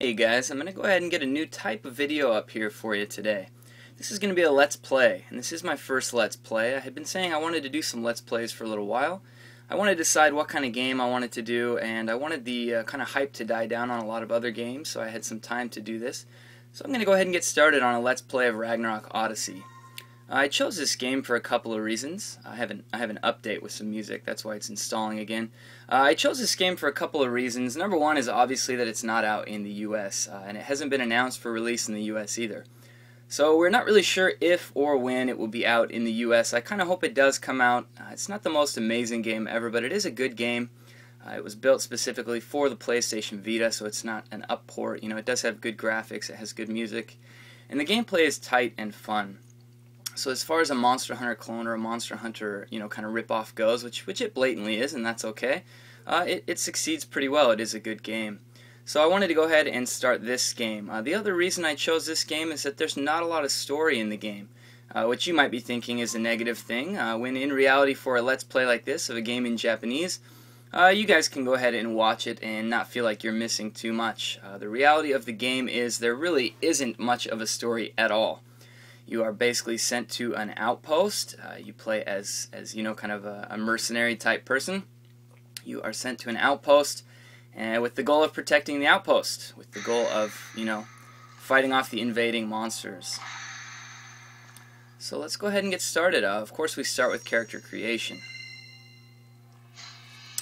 Hey guys, I'm going to go ahead and get a new type of video up here for you today. This is going to be a Let's Play, and this is my first Let's Play. I had been saying I wanted to do some Let's Plays for a little while. I wanted to decide what kind of game I wanted to do, and I wanted the kind of hype to die down on a lot of other games, so I had some time to do this. So I'm going to go ahead and get started on a Let's Play of Ragnarok Odyssey. I chose this game for a couple of reasons. I have an update with some music, that's why it's installing again. I chose this game for a couple of reasons. Number one is obviously that it's not out in the US, and it hasn't been announced for release in the US either. So we're not really sure if or when it will be out in the US. I kind of hope it does come out. It's not the most amazing game ever, but it is a good game. It was built specifically for the PlayStation Vita, so it's not an up port. You know, it does have good graphics, it has good music, and the gameplay is tight and fun. So as far as a Monster Hunter clone or a Monster Hunter, you know, kind of rip-off goes, which it blatantly is, and that's okay, it succeeds pretty well. It is a good game. So I wanted to go ahead and start this game. The other reason I chose this game is that there's not a lot of story in the game, which you might be thinking is a negative thing, when in reality for a Let's Play like this of a game in Japanese, you guys can go ahead and watch it and not feel like you're missing too much. The reality of the game is there really isn't much of a story at all. You are basically sent to an outpost. You play as you know, kind of a mercenary type person. You are sent to an outpost with the goal of protecting the outpost, with the goal of, you know, fighting off the invading monsters. So let's go ahead and get started. Of course we start with character creation.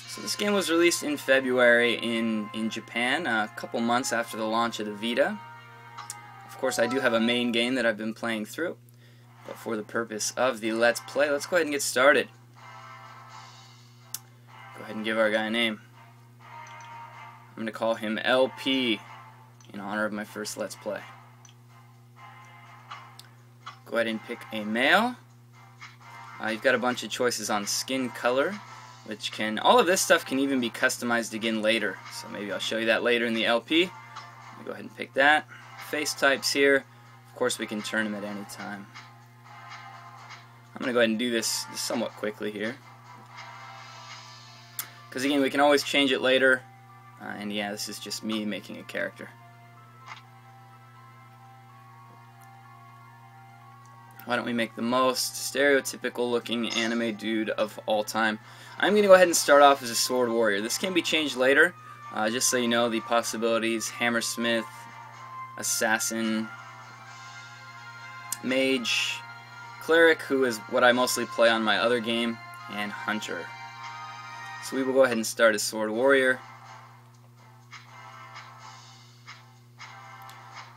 So this game was released in February in Japan, a couple months after the launch of the Vita. Of course, I do have a main game that I've been playing through, but for the purpose of the Let's Play, let's go ahead and get started. Go ahead and give our guy a name. I'm going to call him LP in honor of my first Let's Play. Go ahead and pick a male. You've got a bunch of choices on skin color, which can, all of this stuff can even be customized again later, so maybe I'll show you that later in the LP. Go ahead and pick that. Face types here, of course we can turn them at any time. I'm going to go ahead and do this somewhat quickly here, because again we can always change it later, and yeah, this is just me making a character. Why don't we make the most stereotypical looking anime dude of all time. I'm going to go ahead and start off as a sword warrior. This can be changed later, just so you know the possibilities. Hammersmith, assassin, mage, cleric, who is what I mostly play on my other game, and hunter. So we will go ahead and start as sword warrior.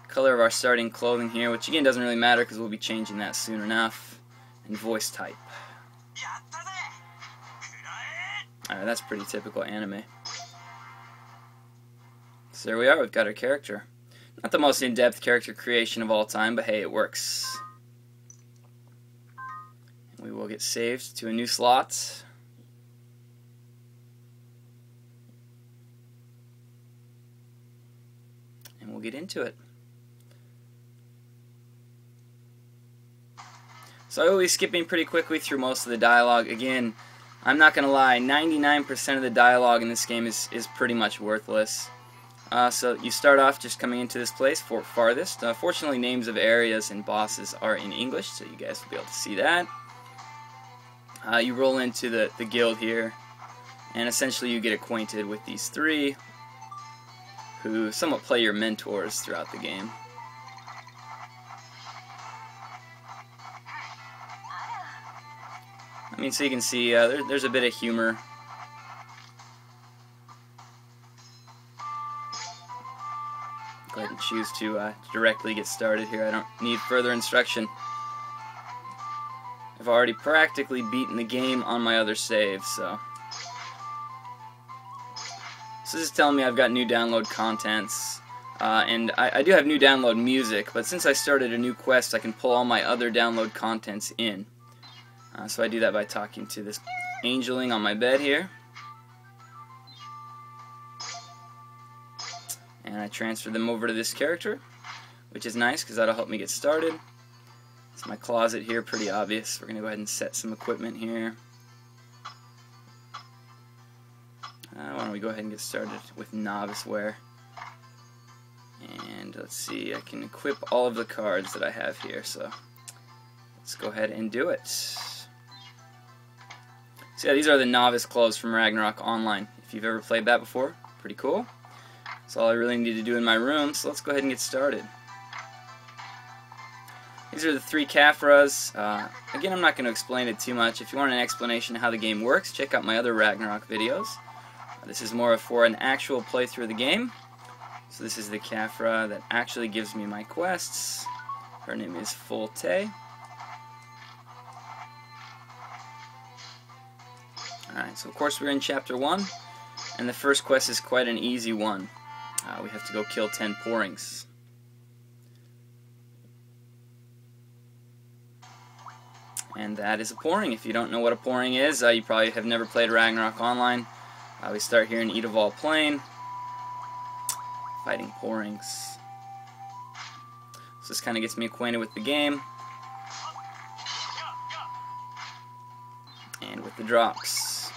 Color of our starting clothing here, which again doesn't really matter because we'll be changing that soon enough. And voice type. Alright, that's pretty typical anime. So there we are, we've got our character. Not the most in-depth character creation of all time, but hey, it works. And we will get saved to a new slot. And we'll get into it. So I will be skipping pretty quickly through most of the dialogue. Again, I'm not going to lie, 99% of the dialogue in this game is pretty much worthless. So you start off just coming into this place, Fort Farthest. Fortunately, names of areas and bosses are in English, so you guys will be able to see that. You roll into the guild here, and essentially you get acquainted with these three, who somewhat play your mentors throughout the game. I mean, so you can see there's a bit of humor. Go ahead and choose to directly get started here. I don't need further instruction. I've already practically beaten the game on my other save, so this is telling me I've got new download contents, and I do have new download music, but since I started a new quest I can pull all my other download contents in. So I do that by talking to this angeling on my bed here. And I transfer them over to this character, which is nice because that'll help me get started. It's my closet here, pretty obvious. We're going to go ahead and set some equipment here. Why don't we go ahead and get started with novice wear. And let's see, I can equip all of the cards that I have here, so let's go ahead and do it. So yeah, these are the novice clothes from Ragnarok Online. If you've ever played that before, pretty cool. That's all I really need to do in my room, so let's go ahead and get started. These are the 3 Kafras. Again, I'm not going to explain it too much. If you want an explanation of how the game works, check out my other Ragnarok videos. This is more for an actual playthrough of the game. So this is the Kafra that actually gives me my quests. Her name is Fulte. Alright, so of course we're in Chapter 1, and the first quest is quite an easy one. We have to go kill 10 porings. And that is a poring. If you don't know what a poring is, you probably have never played Ragnarok Online. We start here in Edeval Plain, fighting porings. So this kind of gets me acquainted with the game and with the drops.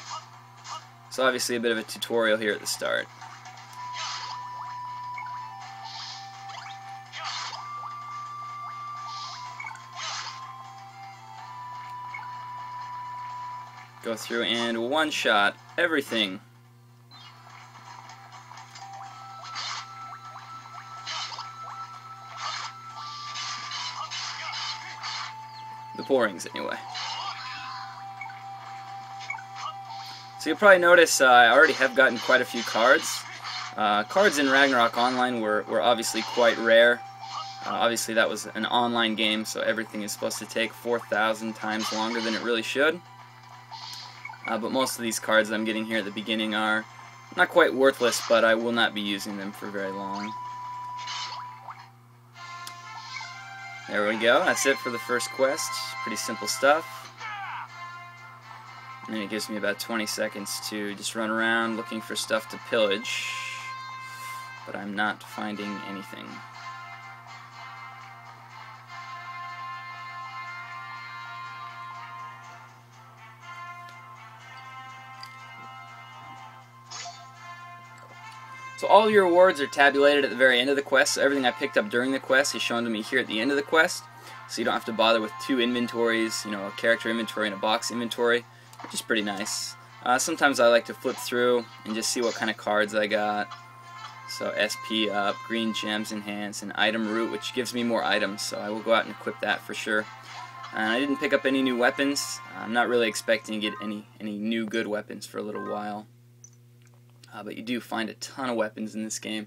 So obviously a bit of a tutorial here at the start. Go through and one-shot everything. The porings, anyway. So you'll probably notice I already have gotten quite a few cards. Cards in Ragnarok Online were obviously quite rare. Obviously that was an online game, so everything is supposed to take 4,000 times longer than it really should. But most of these cards that I'm getting here at the beginning are not quite worthless, but I will not be using them for very long. There we go, that's it for the first quest. Pretty simple stuff. And then it gives me about 20 seconds to just run around looking for stuff to pillage. But I'm not finding anything. So all your rewards are tabulated at the very end of the quest, so everything I picked up during the quest is shown to me here at the end of the quest, so you don't have to bother with 2 inventories, you know, a character inventory and a box inventory, which is pretty nice. Sometimes I like to flip through and just see what kind of cards I got. So SP up, green gems enhance, and item root, which gives me more items, so I will go out and equip that for sure. And I didn't pick up any new weapons. I'm not really expecting to get any new good weapons for a little while. But you do find a ton of weapons in this game,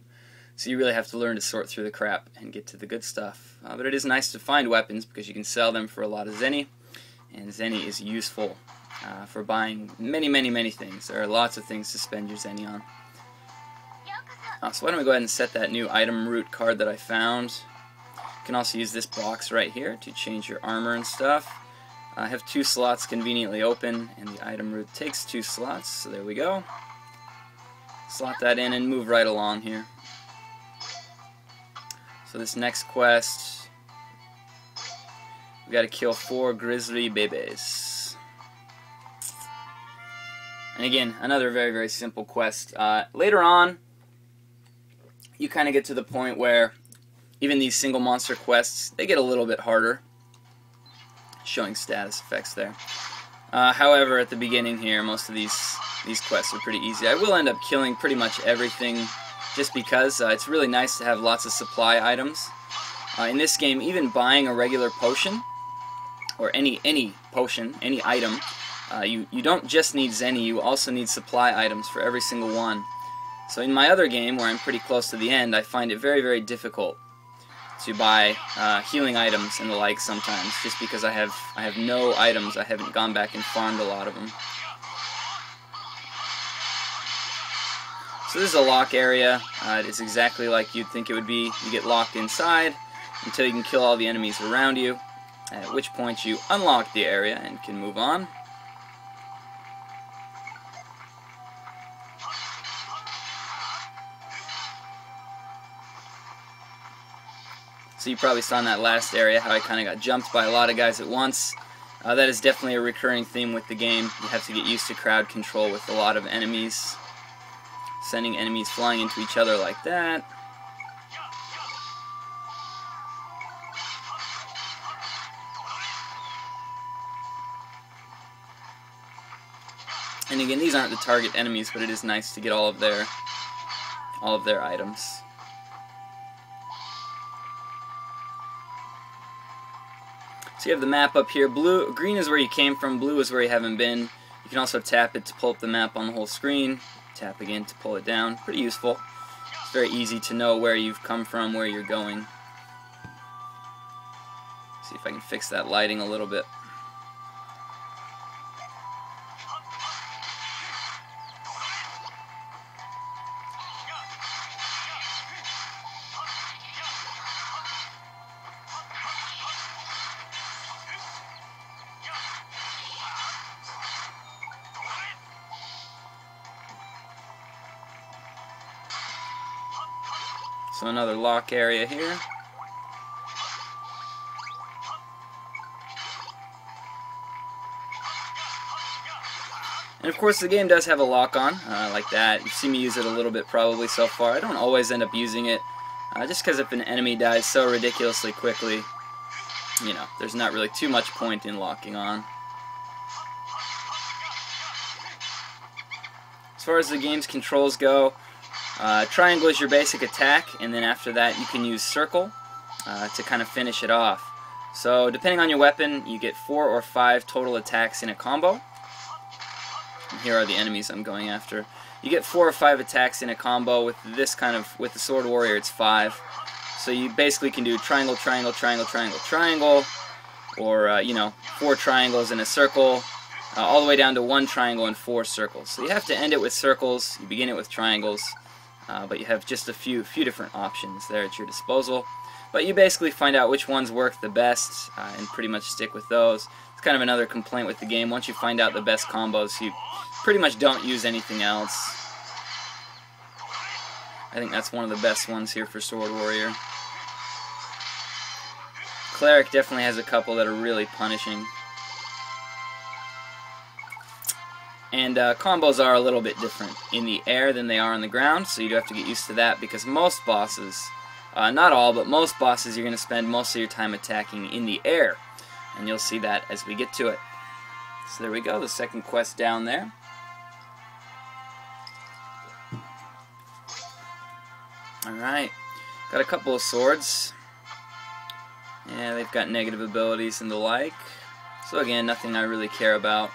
so you really have to learn to sort through the crap and get to the good stuff. But it is nice to find weapons because you can sell them for a lot of zenny, and zenny is useful for buying many things. There are lots of things to spend your zenny on. So why don't we go ahead and set that new item root card that I found. You can also use this box right here to change your armor and stuff. I have 2 slots conveniently open, and the item root takes 2 slots, so there we go. Slot that in and move right along here. So this next quest, we got to kill 4 grizzly babies. And again, another very simple quest. Later on, you kind of get to the point where even these single monster quests, they get a little bit harder. Showing status effects there. However, at the beginning here, most of these quests are pretty easy. I will end up killing pretty much everything just because it's really nice to have lots of supply items. In this game, even buying a regular potion, or any potion, any item, you don't just need zenny, you also need supply items for every single one. So in my other game, where I'm pretty close to the end, I find it very difficult to buy healing items and the like sometimes, just because I have no items. I haven't gone back and farmed a lot of them. So this is a lock area. It's exactly like you'd think it would be. You get locked inside until you can kill all the enemies around you, at which point you unlock the area and can move on. So you probably saw in that last area how I kind of got jumped by a lot of guys at once. That is definitely a recurring theme with the game. You have to get used to crowd control with a lot of enemies. Sending enemies flying into each other like that. And again, these aren't the target enemies, but it is nice to get all of their items. So you have the map up here. Green is where you came from, blue is where you haven't been. You can also tap it to pull up the map on the whole screen. Tap again to pull it down. Pretty useful. It's very easy to know where you've come from, where you're going. See if I can fix that lighting a little bit. So another lock area here. And of course the game does have a lock on, like that. You've seen me use it a little bit probably so far. I don't always end up using it, just because if an enemy dies so ridiculously quickly, you know, there's not really too much point in locking on. As far as the game's controls go, triangle is your basic attack, and then after that you can use circle to kind of finish it off. So depending on your weapon, you get 4 or 5 total attacks in a combo. And here are the enemies I'm going after. You get 4 or 5 attacks in a combo. With this with the Sword Warrior, it's 5. So you basically can do triangle, triangle, triangle, triangle, triangle, or you know, 4 triangles in a circle, all the way down to 1 triangle and 4 circles. So you have to end it with circles. You begin it with triangles. But you have just a few different options there at your disposal. But you basically find out which ones work the best and pretty much stick with those. It's kind of another complaint with the game. Once you find out the best combos, you pretty much don't use anything else. I think that's one of the best ones here for Sword Warrior. Cleric definitely has a couple that are really punishing. And combos are a little bit different in the air than they are on the ground, so you do have to get used to that, because most bosses, not all, but most bosses, you're going to spend most of your time attacking in the air. And you'll see that as we get to it. So there we go, the second quest down there. Alright, got a couple of swords. Yeah, they've got negative abilities and the like. So again, nothing I really care about.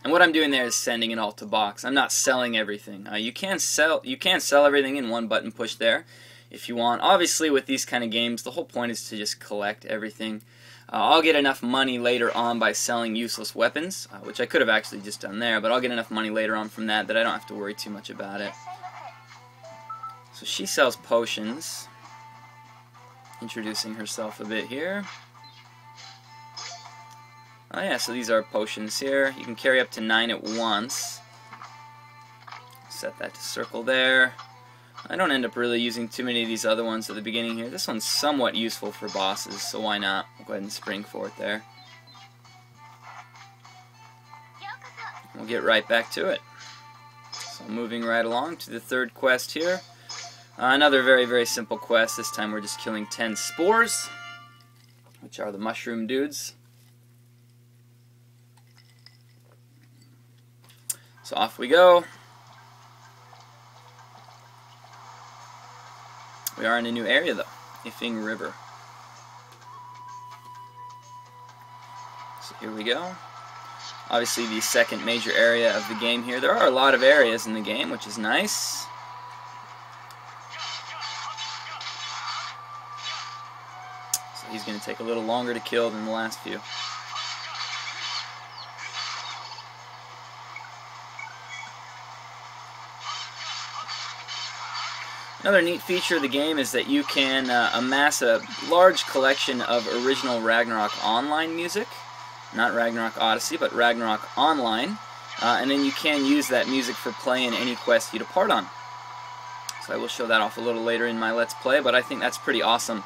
And what I'm doing there is sending it all to box. I'm not selling everything. You can sell everything in one button push there if you want. Obviously, with these kind of games, the whole point is to just collect everything. I'll get enough money later on by selling useless weapons, which I could have actually just done there, but I'll get enough money later on from that I don't have to worry too much about it. So she sells potions. Introducing herself a bit here. Oh yeah, so these are potions here. You can carry up to 9 at once. Set that to circle there. I don't end up really using too many of these other ones at the beginning here. This one's somewhat useful for bosses, so why not? We'll go ahead and spring for it there. We'll get right back to it. So moving right along to the third quest here. Another very, very simple quest. This time we're just killing 10 spores, which are the mushroom dudes. So off we go. We are in a new area though, Ifing River. So here we go. Obviously the second major area of the game here. There are a lot of areas in the game, which is nice. So he's going to take a little longer to kill than the last few. Another neat feature of the game is that you can amass a large collection of original Ragnarok Online music. Not Ragnarok Odyssey, but Ragnarok Online. And then you can use that music for playing any quest you depart on. So I will show that off a little later in my Let's Play, but I think that's pretty awesome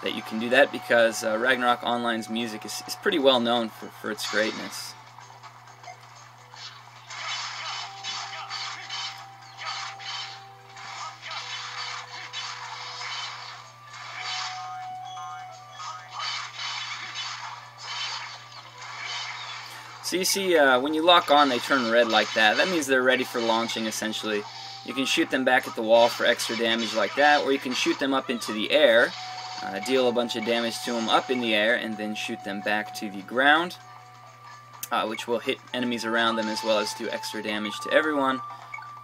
that you can do that, because Ragnarok Online's music is pretty well known for its greatness. So you see, when you lock on, they turn red like that. That means they're ready for launching, essentially. You can shoot them back at the wall for extra damage like that, or you can shoot them up into the air, deal a bunch of damage to them up in the air, and then shoot them back to the ground, which will hit enemies around them as well as do extra damage to everyone,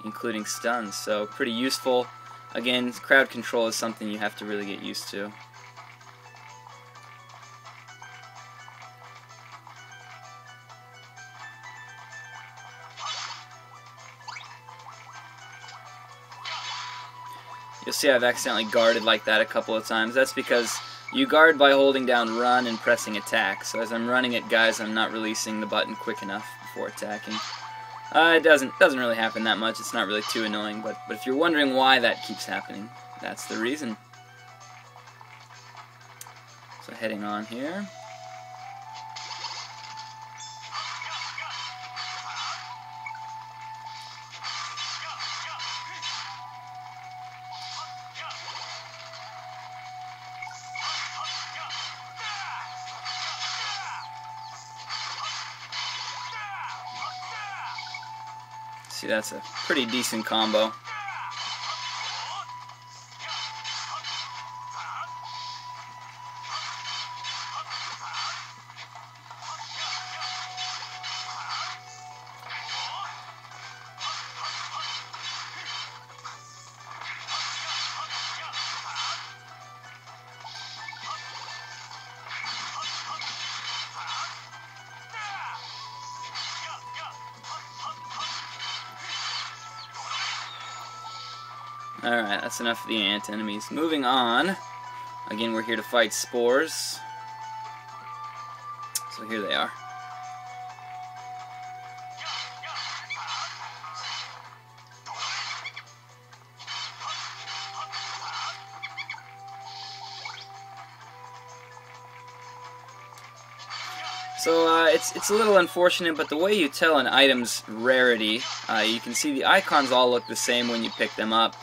including stuns. So pretty useful. Again, crowd control is something you have to really get used to. You'll see I've accidentally guarded like that a couple of times. That's because you guard by holding down run and pressing attack. So as I'm running at guys, I'm not releasing the button quick enough before attacking. It doesn't really happen that much. It's not really too annoying. But if you're wondering why that keeps happening, that's the reason. So heading on here. See, that's a pretty decent combo. Alright, that's enough of the ant enemies. Moving on. Again, we're here to fight spores. So here they are. So it's a little unfortunate, but the way you tell an item's rarity, you can see the icons all look the same when you pick them up.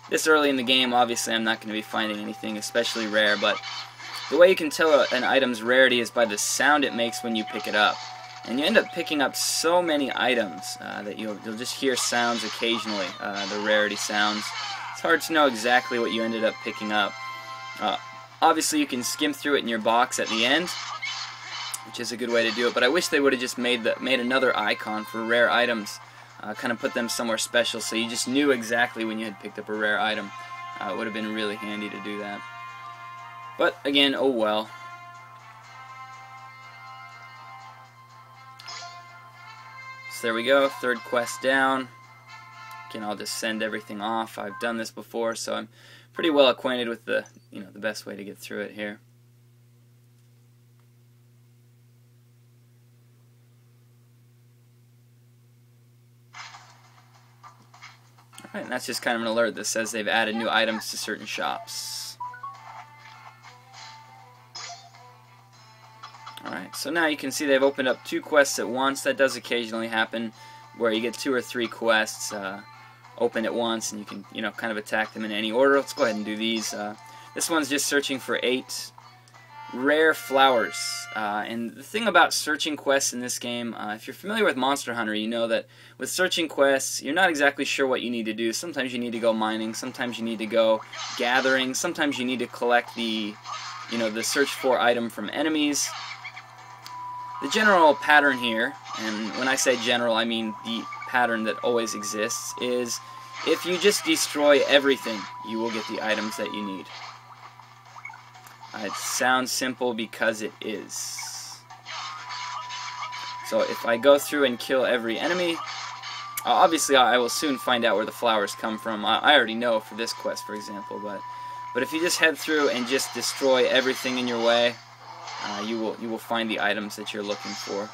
This early in the game, obviously I'm not going to be finding anything especially rare, but the way you can tell an item's rarity is by the sound it makes when you pick it up. And you end up picking up so many items that you'll just hear sounds occasionally, the rarity sounds. It's hard to know exactly what you ended up picking up. Obviously you can skim through it in your box at the end, which is a good way to do it, but I wish they would have just made another icon for rare items. Kind of put them somewhere special so you just knew exactly when you had picked up a rare item. It would have been really handy to do that. But again, oh well. So there we go, third quest down. Again, I'll just send everything off. I've done this before, so I'm pretty well acquainted with the best way to get through it here. Alright, and that's just kind of an alert that says they've added new items to certain shops. Alright, so now you can see they've opened up 2 quests at once. That does occasionally happen, where you get 2 or 3 quests open at once, and you can, kind of attack them in any order. Let's go ahead and do these. This one's just searching for 8 rare flowers. And the thing about searching quests in this game, if you're familiar with Monster Hunter, you know that with searching quests, you're not exactly sure what you need to do. Sometimes you need to go mining, sometimes you need to go gathering, sometimes you need to collect the search for item from enemies. The general pattern here, and when I say general, I mean the pattern that always exists, is if you just destroy everything, you will get the items that you need. It sounds simple because it is. So if I go through and kill every enemy, obviously I will soon find out where the flowers come from. I already know for this quest, for example, but if you just head through and just destroy everything in your way, you will find the items that you're looking for.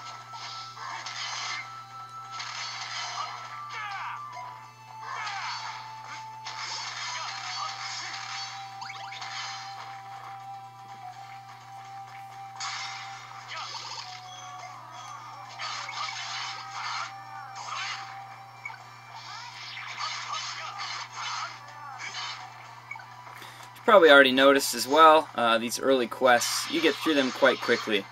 Probably already noticed as well, these early quests, you get through them quite quickly.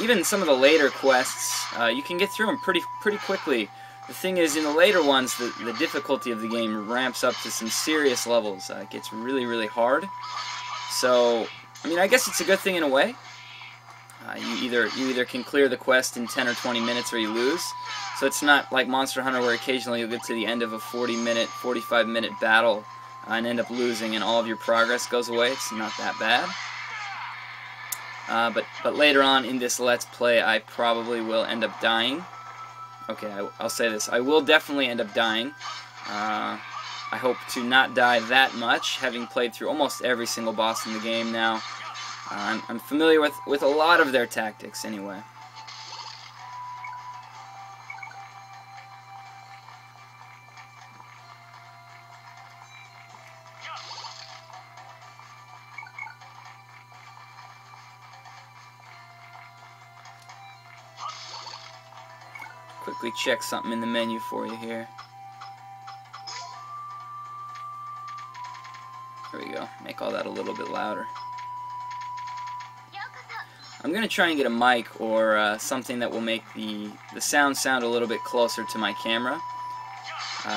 Even some of the later quests, you can get through them pretty quickly. The thing is, in the later ones, the difficulty of the game ramps up to some serious levels. It gets really hard. So, I mean, I guess it's a good thing in a way. You either can clear the quest in 10 or 20 minutes or you lose. So it's not like Monster Hunter where occasionally you'll get to the end of a 40-minute, 45-minute battle and end up losing and all of your progress goes away. It's not that bad. But later on in this Let's Play, I probably will end up dying. Okay, I'll say this. I will definitely end up dying. I hope to not die that much, having played through almost every single boss in the game now. I'm familiar with a lot of their tactics anyway. Quickly check something in the menu for you here. There we go. Make all that a little bit louder. I'm going to try and get a mic or something that will make the sound a little bit closer to my camera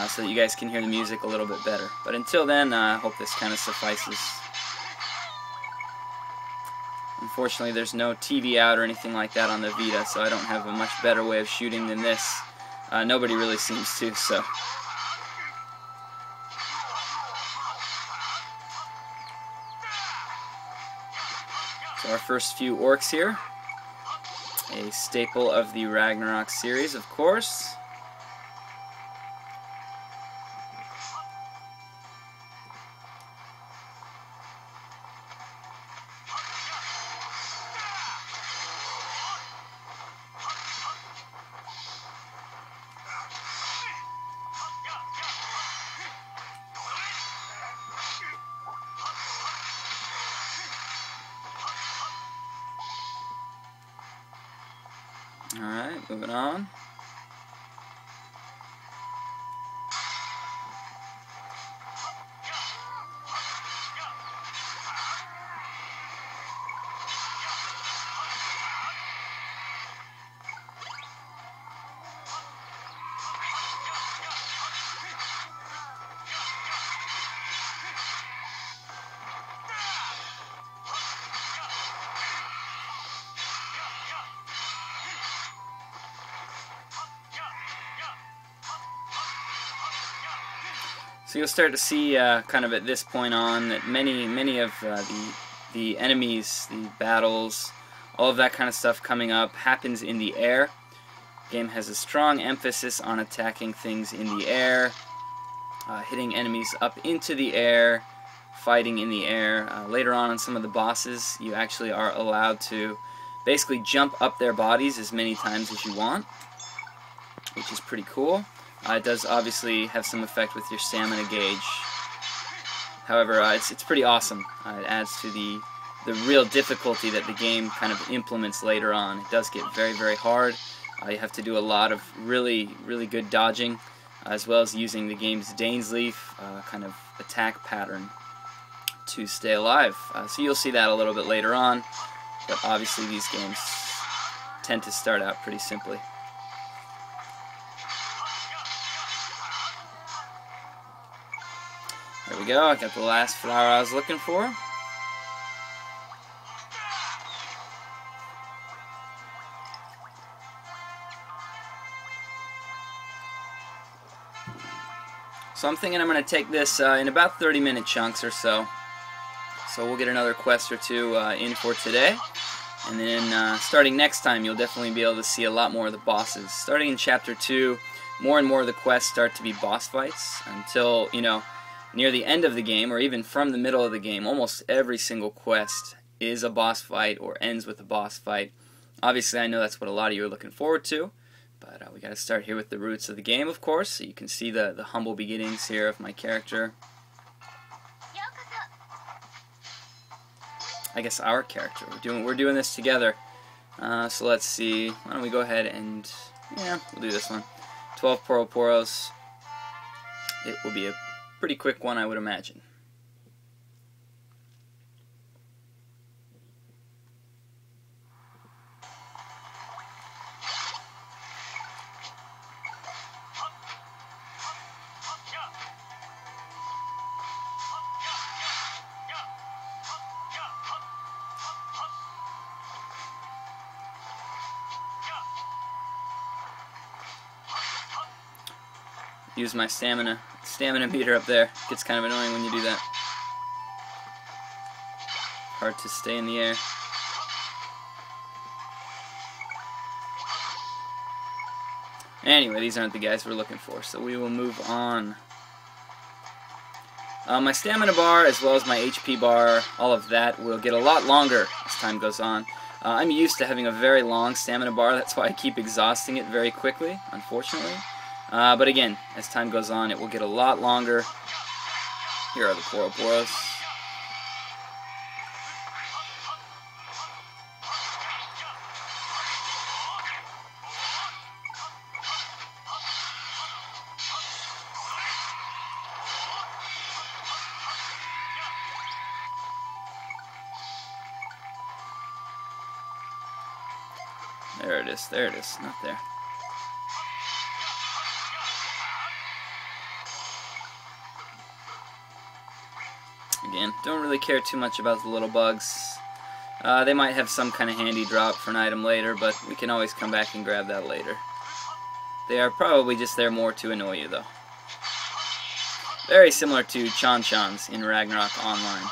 so that you guys can hear the music a little bit better. But until then, I hope this kind of suffices. Unfortunately, there's no TV out or anything like that on the Vita, so I don't have a much better way of shooting than this. Nobody really seems to, so... So our first few orcs here, a staple of the Ragnarok series, of course. Alright, moving on. So you'll start to see kind of at this point on that many of the enemies, the battles, all of that kind of stuff coming up happens in the air. The game has a strong emphasis on attacking things in the air, hitting enemies up into the air, fighting in the air. Later on some of the bosses, you actually are allowed to basically jump up their bodies as many times as you want, which is pretty cool. It does obviously have some effect with your stamina gauge. However, it's pretty awesome. It adds to the real difficulty that the game kind of implements later on. It does get very hard. You have to do a lot of really good dodging, as well as using the game's Dainsleif kind of attack pattern to stay alive. So you'll see that a little bit later on, but obviously these games tend to start out pretty simply. There we go, I got the last flower I was looking for. So I'm thinking I'm going to take this in about 30-minute chunks or so. So we'll get another quest or two in for today. And then starting next time, you'll definitely be able to see a lot more of the bosses. Starting in Chapter 2, more and more of the quests start to be boss fights until, you know, near the end of the game, or even from the middle of the game, almost every single quest is a boss fight or ends with a boss fight. Obviously, I know that's what a lot of you are looking forward to, but we got to start here with the roots of the game, of course, so you can see the humble beginnings here of my character. I guess our character. We're doing this together. So let's see. Why don't we go ahead and we'll do this one. 12 Poros. It will be a pretty quick one, I would imagine. use my stamina meter up there. Gets kind of annoying when you do that. Hard to stay in the air. Anyway, these aren't the guys we're looking for, so we will move on. My stamina bar, as well as my HP bar, all of that will get a lot longer as time goes on. I'm used to having a very long stamina bar, that's why I keep exhausting it very quickly, unfortunately. But again, as time goes on, it will get a lot longer. Here are the Poroporos. There it is, not there. Again, don't really care too much about the little bugs. They might have some kind of handy drop for an item later, but we can always come back and grab that later. They are probably just there more to annoy you, though. Very similar to Chan-Chans in Ragnarok Online.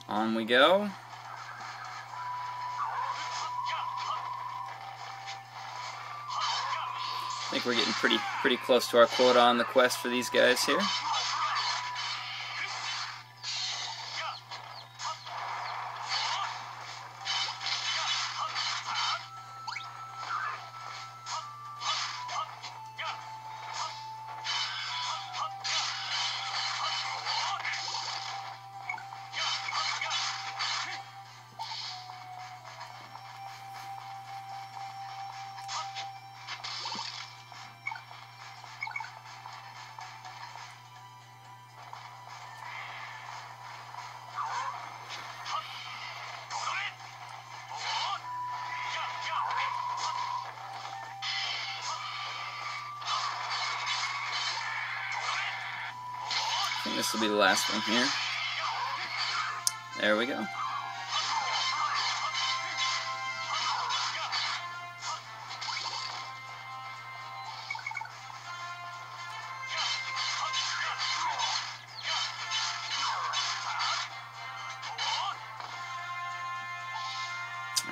On we go. I think we're getting pretty close to our quota on the quest for these guys here. I think this will be the last one here. There we go.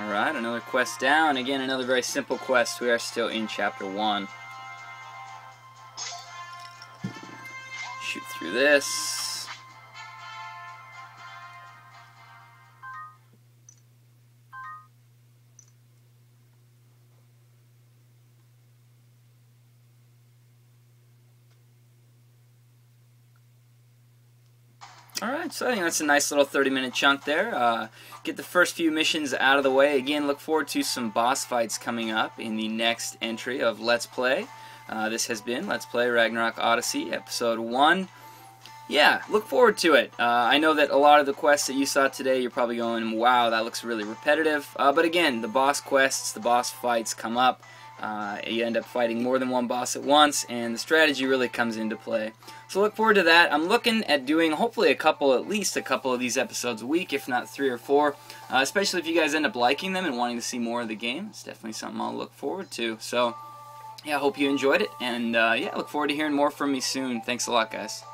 Alright, another quest down. Again, another very simple quest. We are still in Chapter 1. Shoot through this. Alright, so I think that's a nice little 30-minute chunk there. Get the first few missions out of the way. Again, look forward to some boss fights coming up in the next entry of Let's Play. This has been Let's Play Ragnarok Odyssey, Episode 1. Yeah, look forward to it. I know that a lot of the quests that you saw today, you're probably going, wow, that looks really repetitive. But again, the boss quests, the boss fights come up. You end up fighting more than one boss at once, and the strategy really comes into play. So look forward to that. I'm looking at doing hopefully at least a couple of these episodes a week, if not 3 or 4. Especially if you guys end up liking them and wanting to see more of the game. It's definitely something I'll look forward to. So, yeah, I hope you enjoyed it, and yeah, look forward to hearing more from me soon. Thanks a lot, guys.